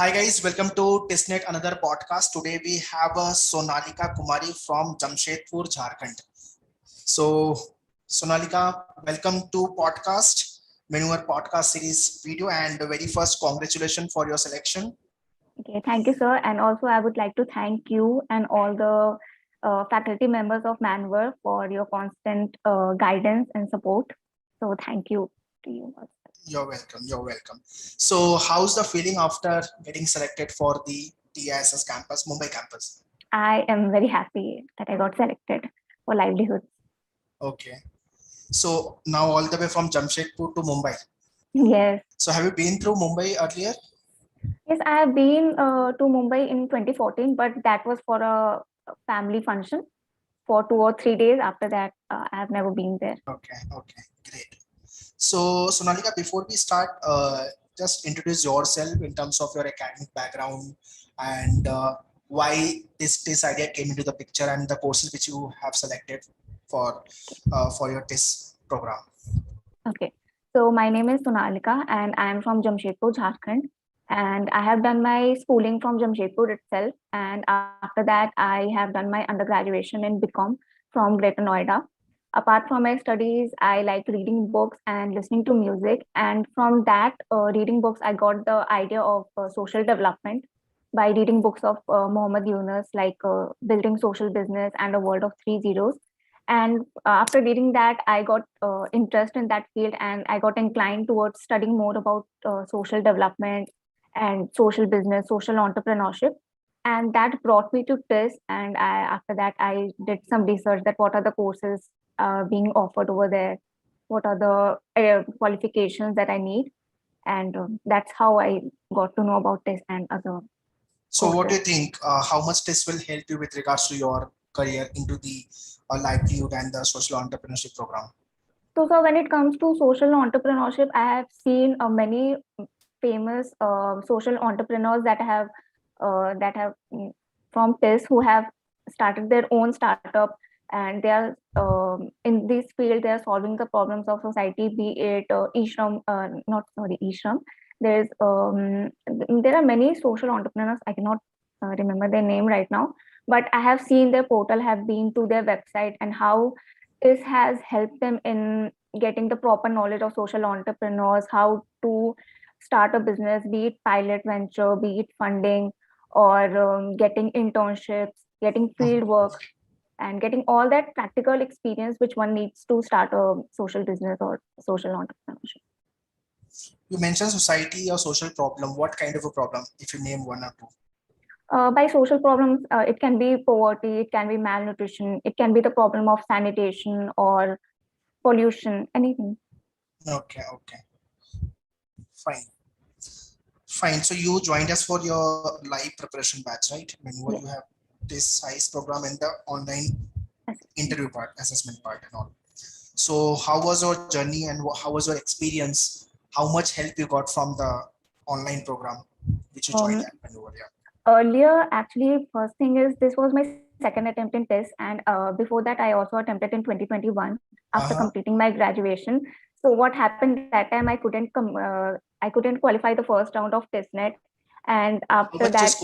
Hi guys, welcome to Tissnet, another podcast. Today we have Sonalika Kumari from Jamshedpur, Jharkhand. So Sonalika, welcome to podcast, Manoeuvre podcast series video, and the very first congratulations for your selection. Okay, thank you, sir. And also, I would like to thank you and all the faculty members of Manoeuvre for your constant guidance and support. So, thank you to you. You're welcome. You're welcome. So how's the feeling after getting selected for the TISS campus, Mumbai campus? I am very happy that I got selected for livelihoods. Okay. So now all the way from Jamshedpur to Mumbai. Yes. So have you been through Mumbai earlier? Yes, I have been to Mumbai in 2014, but that was for a family function for 2 or 3 days. After that, I have never been there. Okay, great. So Sonalika, before we start, just introduce yourself in terms of your academic background and why this idea came into the picture and the courses which you have selected for your TISS program. Okay. So my name is Sonalika and I am from Jamshedpur, Jharkhand. And I have done my schooling from Jamshedpur itself. And after that, I have done my undergraduation in BCom from Greater Noida. Apart from my studies, I like reading books and listening to music. And from that, reading books, I got the idea of social development by reading books of Muhammad Yunus, like Building Social Business and A World of Three Zeros. And after reading that, I got interest in that field and I got inclined towards studying more about social development and social business, social entrepreneurship. And that brought me to TISS. And after that, I did some research that what are the courses being offered over there, what are the qualifications that I need. And that's how I got to know about TISS and other. So what do you think? How much this will help you with regards to your career into the livelihood and the social entrepreneurship program? So when it comes to social entrepreneurship, I have seen many famous social entrepreneurs that have from TISS who have started their own startup, and they are in this field. They are solving the problems of society. Be it Ishram, not sorry, Ishram. There are many social entrepreneurs. I cannot remember their name right now, but I have seen their portal, have been to their website, and how this has helped them in getting the proper knowledge of social entrepreneurs, how to start a business, be it pilot venture, be it funding, or getting internships, getting field work, and getting all that practical experience which one needs to start a social business or social entrepreneurship. You mentioned society or social problem. What kind of a problem, if you name one or two? By social problems, it can be poverty, it can be malnutrition, it can be the problem of sanitation or pollution, anything. Okay. Fine. So you joined us for your live preparation batch, right? When you have this size program and the online interview part, assessment part and all. So how was your journey and how was your experience? How much help you got from the online program which you joined at Manoeuvre? Earlier, actually, first thing is this was my second attempt in TISS, and before that, I also attempted in 2021 after completing my graduation. So what happened that time? I couldn't qualify the first round of Tissnet, and after that,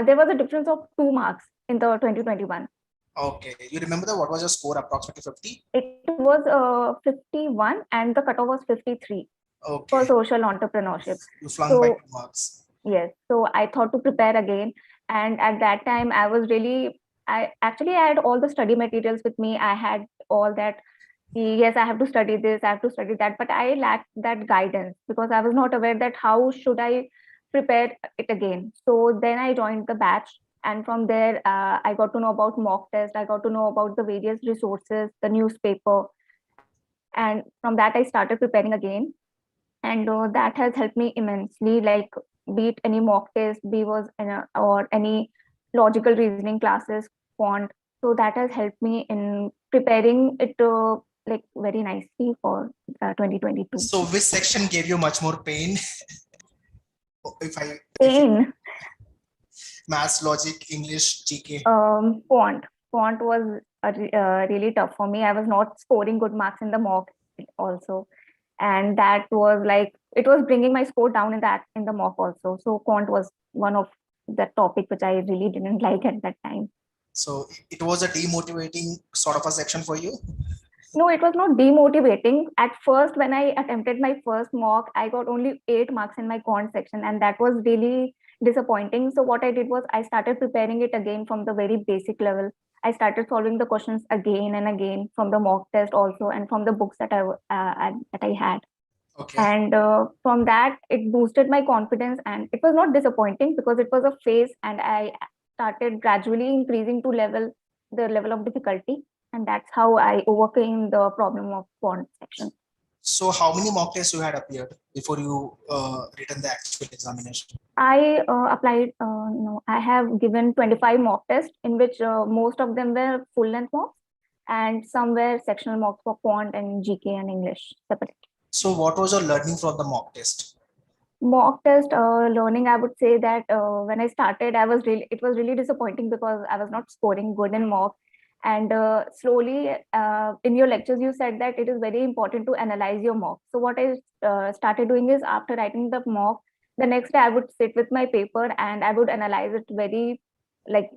there was a difference of 2 marks in the 2021. Okay, you remember what was your score? Approximately 50? It was 51, and the cutoff was 53 for social entrepreneurship. You flung by 2 marks. Yes, so I thought to prepare again, and at that time I had all the study materials with me. I had all that. Yes, I have to study this, I have to study that, but I lacked that guidance because I was not aware that how should I prepare it again. So then I joined the batch, and from there I got to know about mock test. I got to know about the various resources, the newspaper, and from that I started preparing again, and that has helped me immensely. Like, be it any mock test, or any logical reasoning classes, quant. So that has helped me in preparing it like very nicely for 2022. So which section gave you much more pain? Pain. Maths, logic, English, GK. Quant was really tough for me. I was not scoring good marks in the mock also. and that was like it was bringing my score down in the mock also. So quant was one of the topic which I really didn't like at that time. So it was a demotivating sort of a section for you. No, it was not demotivating. At first, when I attempted my first mock, I got only 8 marks in my quant section, and that was really disappointing. So what I did was I started preparing it again from the very basic level. I started solving the questions again and again from the mock test also, and from the books that I had. Okay. And from that, it boosted my confidence, and it was not disappointing because it was a phase, and I started gradually increasing to the level of difficulty, and that's how I overcame the problem of quant section. So how many mock tests you had appeared before you written the actual examination? I applied, no, I have given 25 mock tests in which most of them were full length mocks, and some were sectional mocks for quant and GK and English separate. So what was your learning from the mock test? Mock test learning, I would say that when I started, it was really disappointing because I was not scoring good in mock. And slowly in your lectures, you said that it is very important to analyze your mock. So what I started doing is, after writing the mock, the next day I would sit with my paper and I would analyze it very like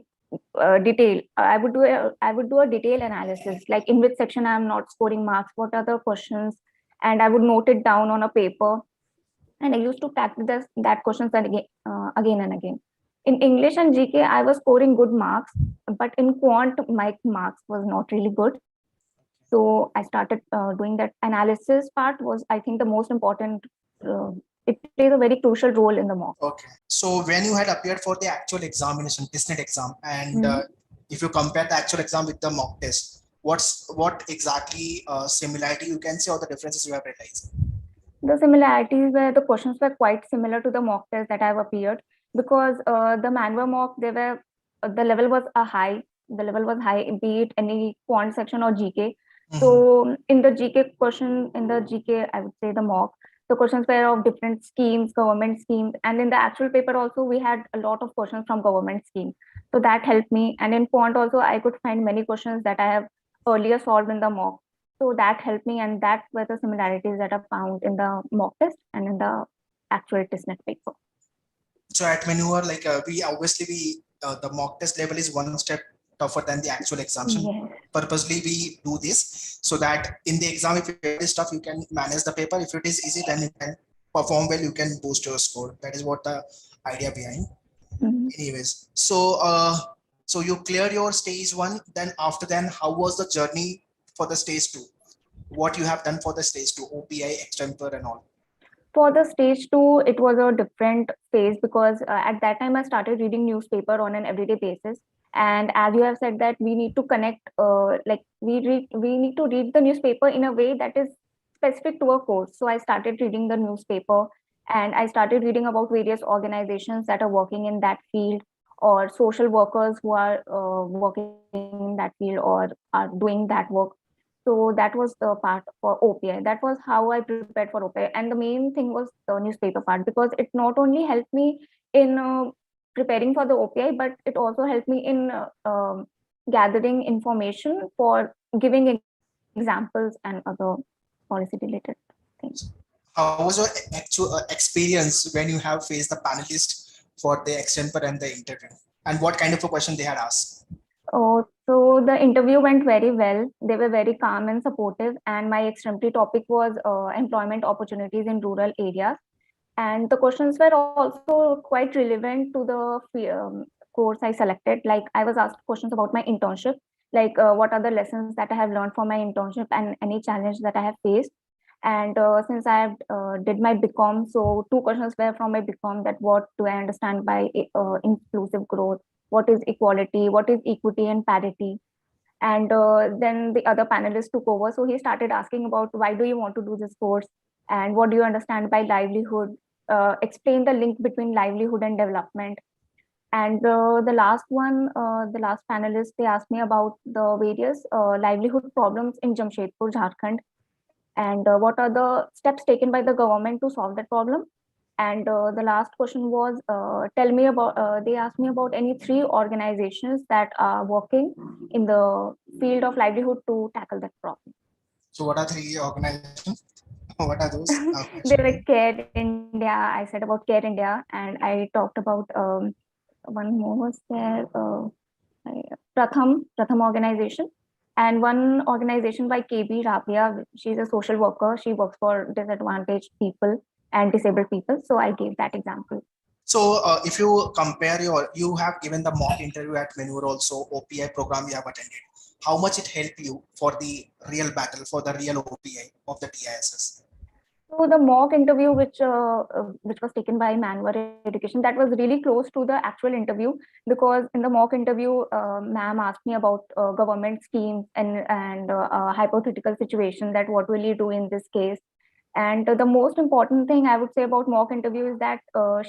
detail. I would do a detailed analysis, like in which section I am not scoring marks, what are the questions, and I would note it down on a paper, and I used to practice that questions again and again. In English and GK, I was scoring good marks, but in quant, my marks was not really good. So I started doing that analysis part was, I think, the most important. It plays a very crucial role in the mock. Okay. So when you had appeared for the actual examination, Tissnet exam, and if you compare the actual exam with the mock test, what exactly similarity you can see or the differences you have realized? The similarities were the questions were quite similar to the mock test that I've appeared, because the Manoeuvre mock, they were the level was high. The level was high, be it any quant section or GK. So in the GK question, in the GK, I would say the mock, the questions were of different schemes, government schemes, and in the actual paper also we had a lot of questions from government schemes. So that helped me. And in quant also, I could find many questions that I have earlier solved in the mock. So that helped me, and that were the similarities that are found in the mock test and in the actual Tissnet paper. So at Maneuver, like we obviously the mock test level is one step tougher than the actual examination. Yes. Purposely we do this so that in the exam, if it is tough, you can manage the paper. If it is easy, then you can perform well, you can boost your score. That is what the idea behind. Anyways, so you cleared your stage 1, then after then, how was the journey for the stage 2? What you have done for the stage 2, OPI, extempore and all? For the stage 2, it was a different phase because at that time I started reading newspaper on an everyday basis. And as you have said that we need to connect, like we need to read the newspaper in a way that is specific to a course. So I started reading the newspaper, and I started reading about various organizations that are working in that field, or social workers who are working in that field or are doing that work. So that was the part for OPI. That was how I prepared for OPI. And the main thing was the newspaper part, because it not only helped me in preparing for the OPI, but it also helped me in gathering information for giving examples and other policy related things. How was your actual experience when you have faced the panelist for the extempore and the interview? And what kind of a question they had asked? Oh, so the interview went very well. They were very calm and supportive. And my extremity topic was employment opportunities in rural areas. And the questions were also quite relevant to the course I selected. Like I was asked questions about my internship, like what are the lessons that I have learned from my internship and any challenge that I have faced. And since I have did my BCom, so 2 questions were from my BCom, that what do I understand by inclusive growth, what is equality, what is equity and parity. And then the other panelist took over, so he started asking about why do you want to do this course, and what do you understand by livelihood, explain the link between livelihood and development. And the last one, the last panelist, they asked me about the various livelihood problems in Jamshedpur, Jharkhand, and what are the steps taken by the government to solve that problem. And the last question was, tell me about, they asked me about any 3 organizations that are working in the field of livelihood to tackle that problem. So what are 3 organizations? What are those? Okay, They were sure. like Care India. I said about Care India, and I talked about one more was there. Pratham organization, and one organization by KB Rabia. She's a social worker. She works for disadvantaged people and disabled people. So I gave that example. So if you compare you have given the mock interview at Manure also, OPI program you have attended. How much it helped you for the real battle, for the real OPI of the TISS? So the mock interview, which was taken by Manoeuvre Education, that was really close to the actual interview, because in the mock interview, ma'am asked me about government schemes and hypothetical situation, that what will you do in this case. And the most important thing I would say about mock interview is that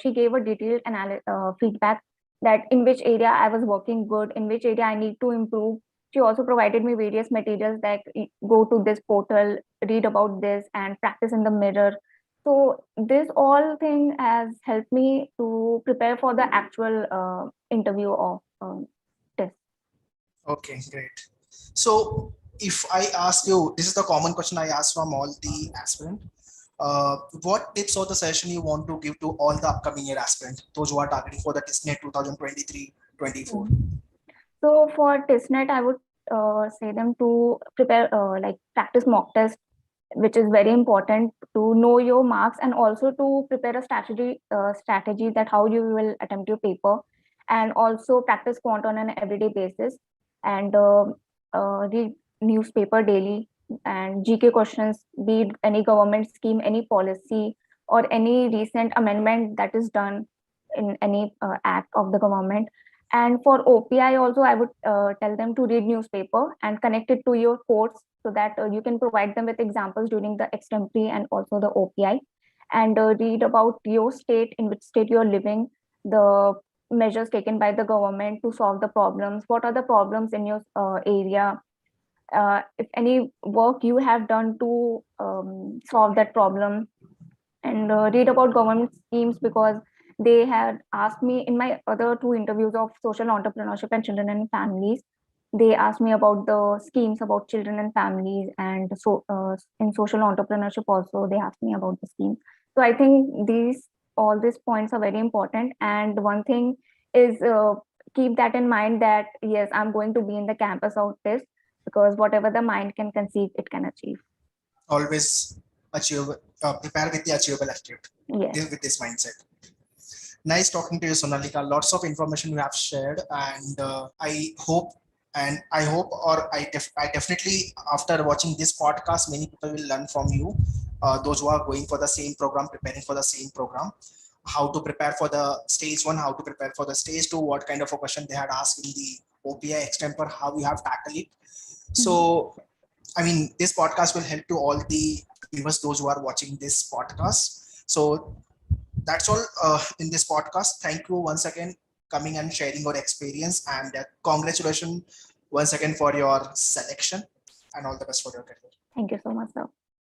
she gave a detailed feedback, that in which area I was working good, in which area I need to improve. She also provided me various materials that go to this portal, read about this, and practice in the mirror. So this all thing has helped me to prepare for the actual interview of test. Okay, great. So if I ask you, this is the common question I ask from all the aspirant. What tips or the session you want to give to all the upcoming year aspirant, those who are targeting for the Tissnet 2023-24? So for Tissnet, I would say them to prepare, like practice mock test, which is very important to know your marks, and also to prepare a strategy that how you will attempt your paper, and also practice quant on an everyday basis, and read newspaper daily, and GK questions, be it any government scheme, any policy, or any recent amendment that is done in any act of the government. And for OPI also, I would tell them to read newspaper and connect it to your course, so that you can provide them with examples during the extempore and also the OPI, and read about your state, in which state you're living, the measures taken by the government to solve the problems, what are the problems in your area, if any work you have done to solve that problem, and read about government schemes, because they had asked me in my other two interviews of social entrepreneurship and children and families. They asked me about the schemes about children and families, and so in social entrepreneurship also they asked me about the scheme. So I think all these points are very important. And one thing is, keep that in mind, that yes, I'm going to be in the campus of this, because whatever the mind can conceive, it can achieve. Always achievable, prepare with the achievable attitude, Yes. with this mindset. Nice talking to you, Sonalika. Lots of information you have shared, and I definitely, after watching this podcast, many people will learn from you. Those who are going for the same program, preparing for the same program, how to prepare for the stage one, how to prepare for the stage two, what kind of a question they had asked in the OPI extempore, how you have tackled it. So, I mean, this podcast will help to all the viewers, those who are watching this podcast. So that's all in this podcast. Thank you once again coming and sharing your experience, and congratulations once again for your selection, and all the best for your career. Thank you so much, sir.